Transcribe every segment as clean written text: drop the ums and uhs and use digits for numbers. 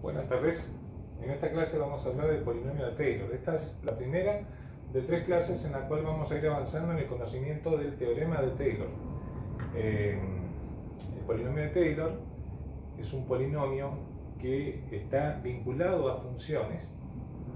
Buenas tardes. En esta clase vamos a hablar del polinomio de Taylor. Esta es la primera de 3 clases en la cual vamos a ir avanzando en el conocimiento del teorema de Taylor. El polinomio de Taylor es un polinomio que está vinculado a funciones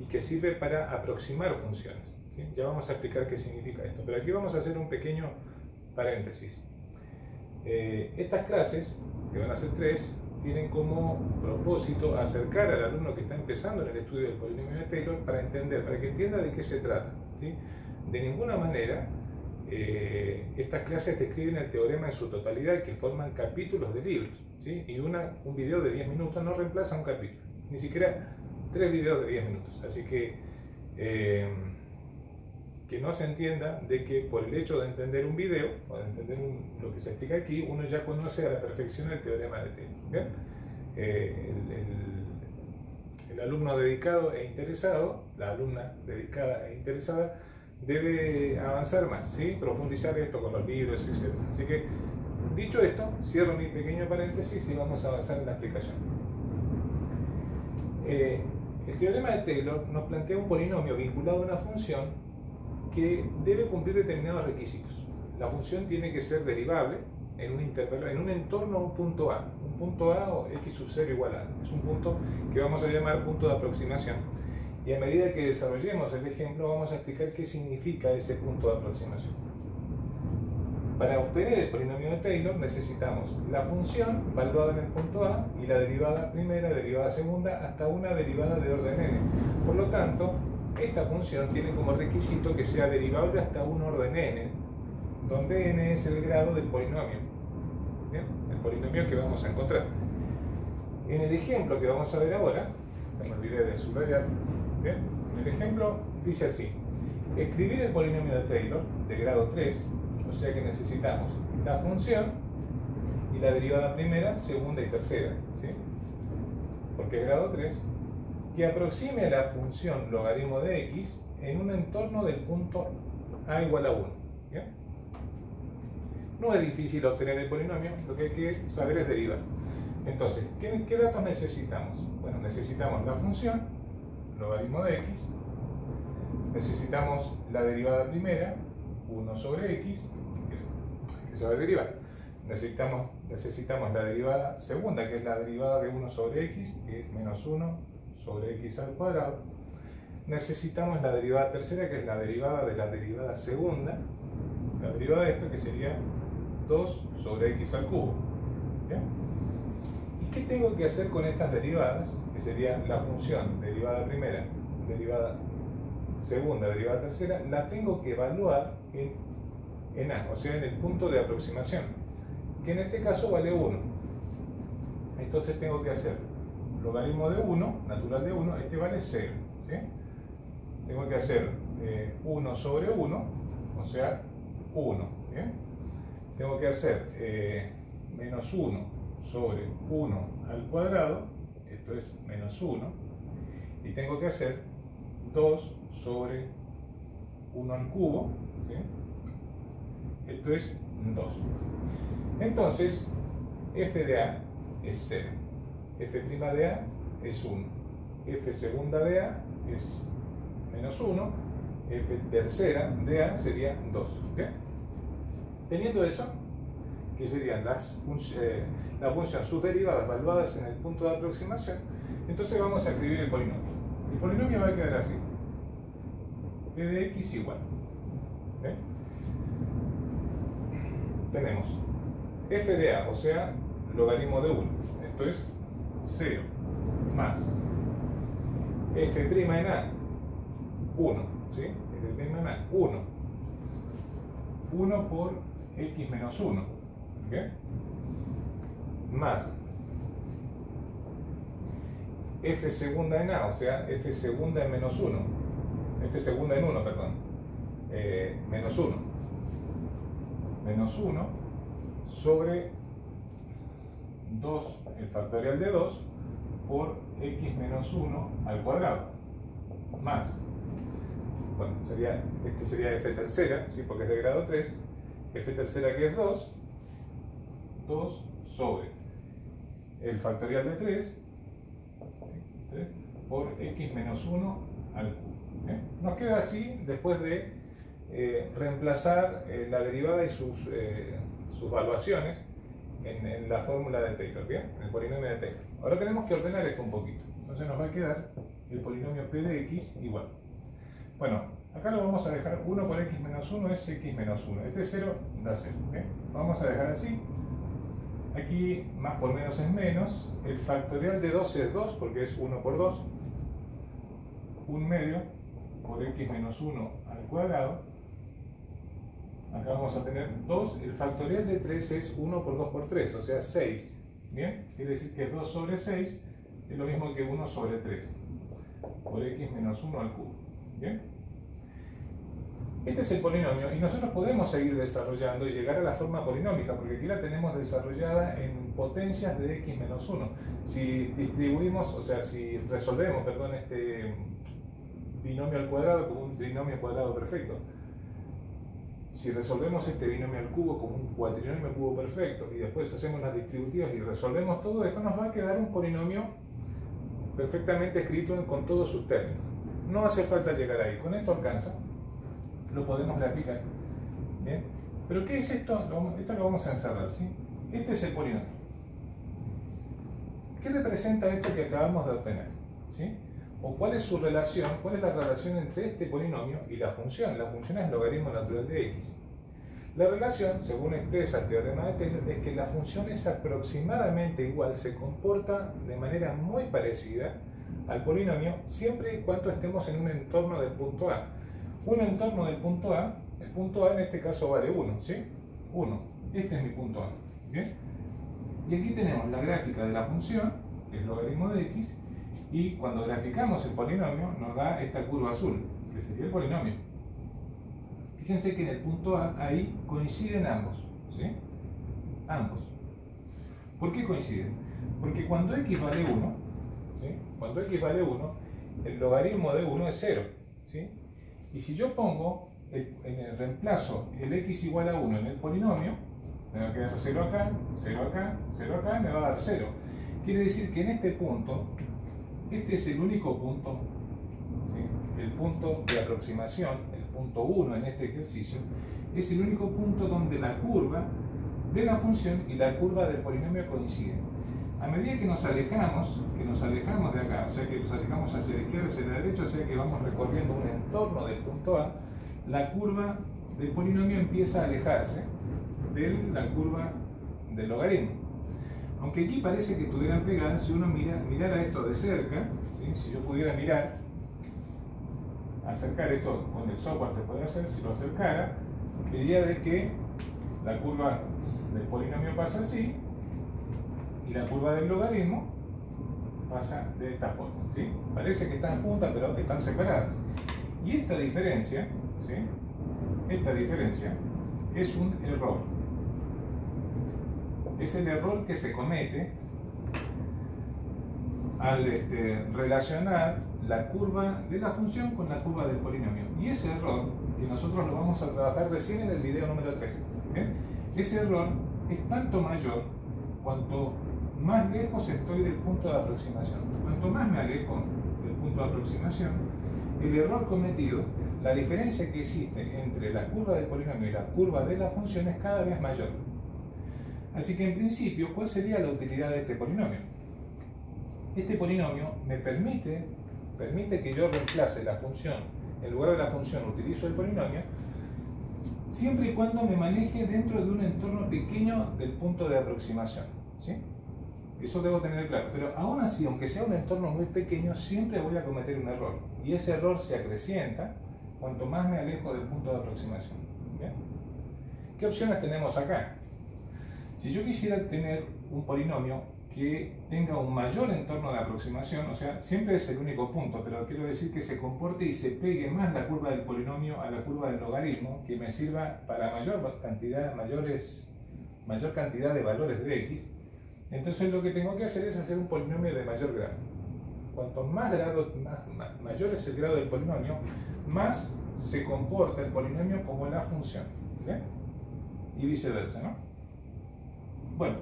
y que sirve para aproximar funciones. ¿Sí? Ya vamos a explicar qué significa esto, pero aquí vamos a hacer un pequeño paréntesis. Estas clases, que van a ser 3, tienen como propósito acercar al alumno que está empezando en el estudio del polinomio de Taylor para que entienda de qué se trata. ¿Sí? De ninguna manera estas clases describen el teorema en su totalidad, que forman capítulos de libros, ¿sí? Y un video de 10 minutos no reemplaza un capítulo, ni siquiera 3 videos de 10 minutos. Así que no se entienda de que por el hecho de entender un video o de entender lo que se explica aquí, uno ya conoce a la perfección el teorema de Taylor. ¿Bien? El alumno dedicado e interesado, la alumna dedicada e interesada, debe avanzar más, ¿sí? Profundizar esto con los libros, etc. Así que, dicho esto, cierro mi pequeño paréntesis y vamos a avanzar en la explicación. El teorema de Taylor nos plantea un polinomio vinculado a una función que debe cumplir determinados requisitos. La función tiene que ser derivable en un intervalo, en un entorno a un punto A. Un punto A o x sub 0 igual a. Es un punto que vamos a llamar punto de aproximación. Y a medida que desarrollemos el ejemplo, vamos a explicar qué significa ese punto de aproximación. Para obtener el polinomio de Taylor necesitamos la función valuada en el punto A y la derivada primera, derivada segunda, hasta una derivada de orden n. Por lo tanto, esta función tiene como requisito que sea derivable hasta un orden n, donde n es el grado del polinomio. ¿Bien? El polinomio que vamos a encontrar. En el ejemplo que vamos a ver ahora, me olvidé de subrayar, ¿bien? En el ejemplo dice así: escribir el polinomio de Taylor de grado 3, o sea que necesitamos la función y la derivada primera, segunda y tercera, ¿sí? Porque es grado 3, que aproxime a la función logaritmo de x en un entorno del punto a igual a 1. ¿Bien? No es difícil obtener el polinomio, lo que hay que saber es derivar. Entonces, ¿qué datos necesitamos? Bueno, necesitamos la función logaritmo de x, necesitamos la derivada primera, 1 sobre x, que se va a derivar. Necesitamos la derivada segunda, que es la derivada de 1 sobre x, que es menos 1 sobre x al cuadrado. Necesitamos la derivada tercera, que es la derivada de la derivada segunda, la derivada de esto, que sería 2 sobre x al cubo. ¿Bien? ¿Y qué tengo que hacer con estas derivadas? Que sería la función derivada primera, derivada segunda, derivada tercera, la tengo que evaluar en A, o sea, en el punto de aproximación, que en este caso vale 1. Entonces tengo que hacer logaritmo de 1, natural de 1, este vale 0. ¿Sí? Tengo que hacer 1 sobre 1, o sea, 1. ¿Bien? Tengo que hacer menos 1 sobre 1 al cuadrado, esto es menos 1, y tengo que hacer 2 sobre 1 al cubo, ¿sí? Esto es 2. Entonces, f de A es 0. F' de A es 1, F segunda de A es menos 1, F tercera de A sería 2. ¿Okay? Teniendo eso, que serían la función, sus derivadas valuadas en el punto de aproximación, entonces vamos a escribir el polinomio. El polinomio va a quedar así: p de x igual. ¿Okay? Tenemos f de A, o sea, logaritmo de 1, esto es 0, más f' en A, 1, ¿sí? F' en A, 1. 1 por x menos 1, ¿okay? Más f segunda en A, o sea, f segunda en menos 1, f segunda en 1, perdón, menos 1. Menos 1 sobre 2, el factorial de 2, por x menos 1 al cuadrado, más, bueno, este sería f tercera, ¿sí? Porque es de grado 3, f tercera que es 2 sobre el factorial de 3, 3 por x menos 1 al cubo. ¿Bien? Nos queda así después de reemplazar la derivada y sus valuaciones en la fórmula de Taylor, ¿bien? En el polinomio de Taylor. Ahora tenemos que ordenar esto un poquito. Entonces nos va a quedar el polinomio p de x igual. Bueno, acá lo vamos a dejar 1 por x menos 1 es x menos 1. Este 0 da 0. ¿Bien? Vamos a dejar así. Aquí más por menos es menos. El factorial de 2 es 2 porque es 1 por 2. 1 medio por x menos 1 al cuadrado. Acá vamos a tener 2. El factorial de 3 es 1 por 2 por 3, o sea 6. ¿Bien? Quiere decir que 2 sobre 6 es lo mismo que 1 sobre 3 por x menos 1 al cubo. ¿Bien? Este es el polinomio y nosotros podemos seguir desarrollando y llegar a la forma polinómica porque aquí la tenemos desarrollada en potencias de x menos 1. Si distribuimos, o sea, si resolvemos, perdón, este binomio al cuadrado como un trinomio cuadrado perfecto, si resolvemos este binomio al cubo como un cuatrinomio al cubo perfecto y después hacemos las distributivas y resolvemos todo esto, nos va a quedar un polinomio perfectamente escrito con todos sus términos. No hace falta llegar ahí, con esto alcanza. Lo podemos graficar. ¿Bien? Pero ¿qué es esto? Esto lo vamos a encerrar, ¿sí? Este es el polinomio. ¿Qué representa esto que acabamos de obtener? ¿Sí? ¿O cuál es su relación? ¿Cuál es la relación entre este polinomio y la función? La función es logaritmo natural de x. La relación, según expresa el teorema de Taylor, es que la función es aproximadamente igual, se comporta de manera muy parecida al polinomio siempre y cuando estemos en un entorno del punto A. Un entorno del punto A, el punto A en este caso vale 1, ¿sí? 1. Este es mi punto A. ¿Bien? Y aquí tenemos la gráfica de la función, que es logaritmo de x, y cuando graficamos el polinomio nos da esta curva azul, que sería el polinomio. Fíjense que en el punto A, ahí coinciden ambos, ¿sí? Ambos. ¿Por qué coinciden? Porque cuando x vale 1, ¿sí? Cuando x vale 1, el logaritmo de 1 es 0, ¿sí? Y si yo pongo en el reemplazo el x igual a 1 en el polinomio, me va a quedar 0 acá, 0 acá, 0 acá, me va a dar 0. Quiere decir que en este punto, este es el único punto, ¿sí? El punto de aproximación, el punto 1 en este ejercicio, es el único punto donde la curva de la función y la curva del polinomio coinciden. A medida que nos alejamos de acá, o sea que nos alejamos hacia la izquierda, hacia la derecha, o sea que vamos recorriendo un entorno del punto A, la curva del polinomio empieza a alejarse de la curva del logaritmo. Aunque aquí parece que estuvieran pegadas, si uno mirara esto de cerca, ¿sí? Si yo pudiera acercar esto con el software se puede hacer, si lo acercara, vería de que la curva del polinomio pasa así, y la curva del logaritmo pasa de esta forma, ¿sí? Parece que están juntas, pero están separadas. Y esta diferencia, ¿sí? Esta diferencia es un error. Es el error que se comete al relacionar la curva de la función con la curva del polinomio. Y ese error, que nosotros lo vamos a trabajar recién en el video número 3, ¿bien? Ese error es tanto mayor cuanto más lejos estoy del punto de aproximación. Cuanto más me alejo del punto de aproximación, el error cometido, la diferencia que existe entre la curva del polinomio y la curva de la función es cada vez mayor. Así que en principio, ¿cuál sería la utilidad de este polinomio? Este polinomio me permite que yo reemplace la función, en lugar de la función utilizo el polinomio, siempre y cuando me maneje dentro de un entorno pequeño del punto de aproximación, ¿sí? Eso debo tener claro, pero aún así, aunque sea un entorno muy pequeño, siempre voy a cometer un error, y ese error se acrecienta cuanto más me alejo del punto de aproximación. ¿Bien? ¿Qué opciones tenemos acá? Si yo quisiera tener un polinomio que tenga un mayor entorno de aproximación, o sea, siempre es el único punto, pero quiero decir que se comporte y se pegue más la curva del polinomio a la curva del logaritmo, que me sirva para mayor cantidad de valores de x, entonces lo que tengo que hacer es hacer un polinomio de mayor grado. Cuanto mayor es el grado del polinomio, más se comporta el polinomio como la función. ¿Bien? Y viceversa, ¿no? Bueno,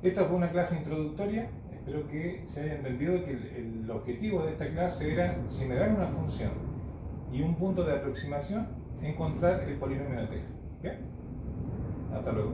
esta fue una clase introductoria. espero que se haya entendido que el objetivo de esta clase era, si me dan una función y un punto de aproximación, encontrar el polinomio de Taylor. ¿Bien? Hasta luego.